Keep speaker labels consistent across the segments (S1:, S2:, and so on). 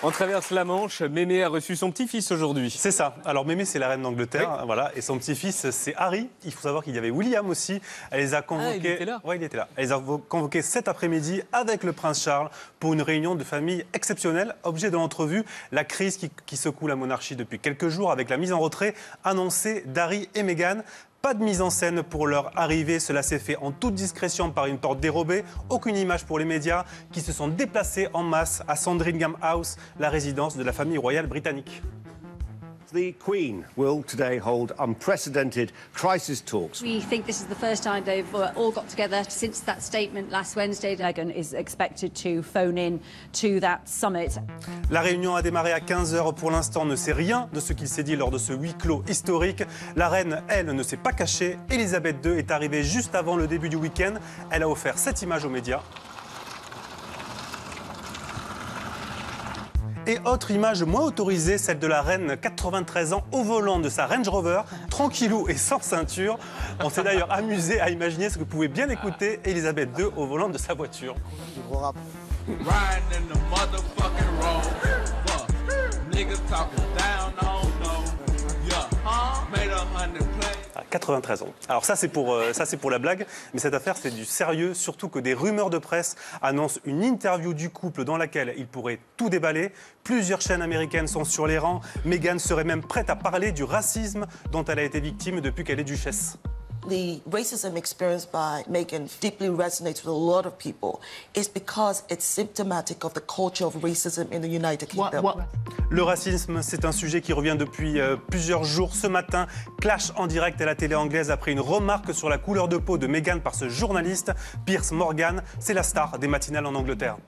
S1: On traverse la Manche. Mémé a reçu son petit-fils aujourd'hui.
S2: C'est ça. Alors Mémé, c'est la reine d'Angleterre, oui. Voilà, et son petit-fils, c'est Harry. Il faut savoir qu'il y avait William aussi. Elle les a convoqués.
S1: Il était là.
S2: Ouais, il était là. Elle les a convoqués cet après-midi avec le prince Charles pour une réunion de famille exceptionnelle. Objet de l'entrevue, la crise qui secoue la monarchie depuis quelques jours avec la mise en retrait annoncée d'Harry et Meghan. Pas de mise en scène pour leur arrivée, cela s'est fait en toute discrétion par une porte dérobée. Aucune image pour les médias qui se sont déplacés en masse à Sandringham House, la résidence de la famille royale britannique.
S3: The Queen will today hold unprecedented crisis talks.
S4: We think this is the first time they've all got together since that statement last Wednesday.
S5: Meghan is expected to phone in to that summit.
S2: La réunion a démarré à 15h. Pour l'instant, on ne sait rien de ce qu'il s'est dit lors de ce huis clos historique. La reine, elle, ne s'est pas cachée. Elisabeth II est arrivée juste avant le début du week-end. Elle a offert cette image aux médias. Et autre image moins autorisée, celle de la reine, 93 ans, au volant de sa Range Rover, tranquillou et sans ceinture. On s'est d'ailleurs amusé à imaginer ce que pouvait bien écouter Elisabeth II au volant de sa voiture. À 93 ans. Alors ça c'est pour la blague, mais cette affaire c'est du sérieux, surtout que des rumeurs de presse annoncent une interview du couple dans laquelle il pourrait tout déballer. Plusieurs chaînes américaines sont sur les rangs. Meghan serait même prête à parler du racisme dont elle a été victime depuis qu'elle est duchesse.
S6: The racism experienced by Meghan deeply resonates with a lot of people. It's because it's symptomatic of the culture of racism in the United Kingdom.
S2: Le racisme, c'est un sujet qui revient depuis plusieurs jours. Ce matin, clash en direct à la télé anglaise après une remarque sur la couleur de peau de Meghan par ce journaliste, Piers Morgan. C'est la star des matinales en Angleterre.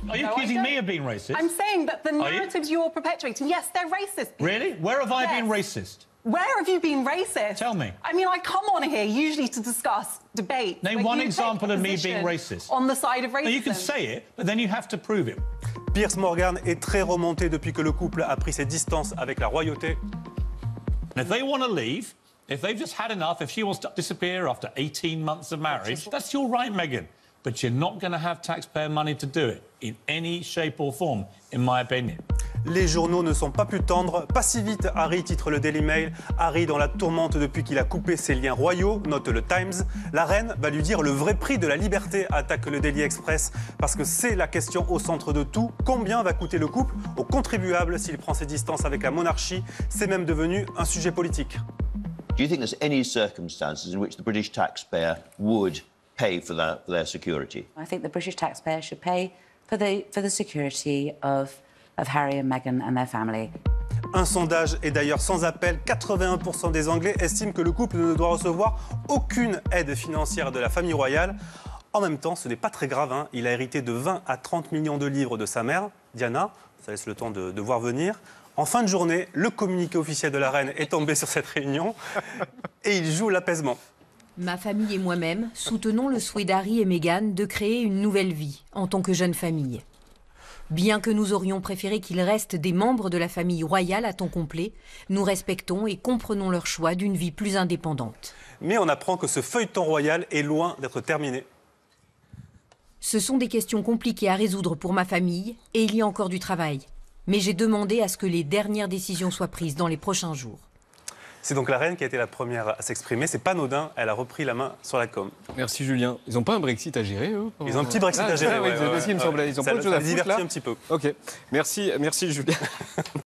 S7: Are you accusing me of being racist?
S8: I'm saying that the narratives you're perpetuating, yes, they're racist.
S7: Really? Where have I been racist?
S8: Where have you been racist?
S7: Tell me.
S8: I mean, I come on here usually to discuss debate.
S7: Name one example of me being racist.
S8: On the side of racism.
S7: No, you can say it, but then you have to prove it.
S2: Piers Morgan est très remonté depuis que le couple a pris ses distances avec la royauté.
S7: And if they want to leave, if they've just had enough, if she wants to disappear after 18 months of marriage, that's your right, Meghan. But you're not going to have taxpayer money to do it in any shape or form, in my opinion.
S2: Les journaux ne sont pas plus tendres. Pas si vite, Harry, titre le Daily Mail. Harry dans la tourmente depuis qu'il a coupé ses liens royaux, note le Times. La reine va lui dire le vrai prix de la liberté, attaque le Daily Express. Parce que c'est la question au centre de tout. Combien va coûter le couple aux contribuables s'il prend ses distances avec la monarchie? C'est même devenu un sujet politique.
S9: Do you think there's any circumstances in which the British taxpayer would pay for their security?
S5: I think the British taxpayer should pay for the security of Harry and Meghan and their family.
S2: Un sondage est d'ailleurs sans appel. 81% des Anglais estiment que le couple ne doit recevoir aucune aide financière de la famille royale. En même temps, ce n'est pas très grave, hein. Il a hérité de 20 à 30 millions de livres de sa mère, Diana. Ça laisse le temps de voir venir. En fin de journée, le communiqué officiel de la reine est tombé sur cette réunion et il joue l'apaisement.
S10: Ma famille et moi-même soutenons le souhait d'Harry et Meghan de créer une nouvelle vie en tant que jeune famille. Bien que nous aurions préféré qu'ils restent des membres de la famille royale à temps complet, nous respectons et comprenons leur choix d'une vie plus indépendante.
S2: Mais on apprend que ce feuilleton royal est loin d'être terminé.
S10: Ce sont des questions compliquées à résoudre pour ma famille et il y a encore du travail. Mais j'ai demandé à ce que les dernières décisions soient prises dans les prochains jours.
S2: C'est donc la reine qui a été la première à s'exprimer. C'est pas anodin, elle a repris la main sur la com.
S1: Merci Julien. Ils n'ont pas un Brexit à gérer, eux?
S2: Ils ont un petit Brexit à gérer,
S1: oui, il me semblait. Ils ont pas autre chose à foutre, là.
S2: un petit peu.
S1: Ok. Merci Julien.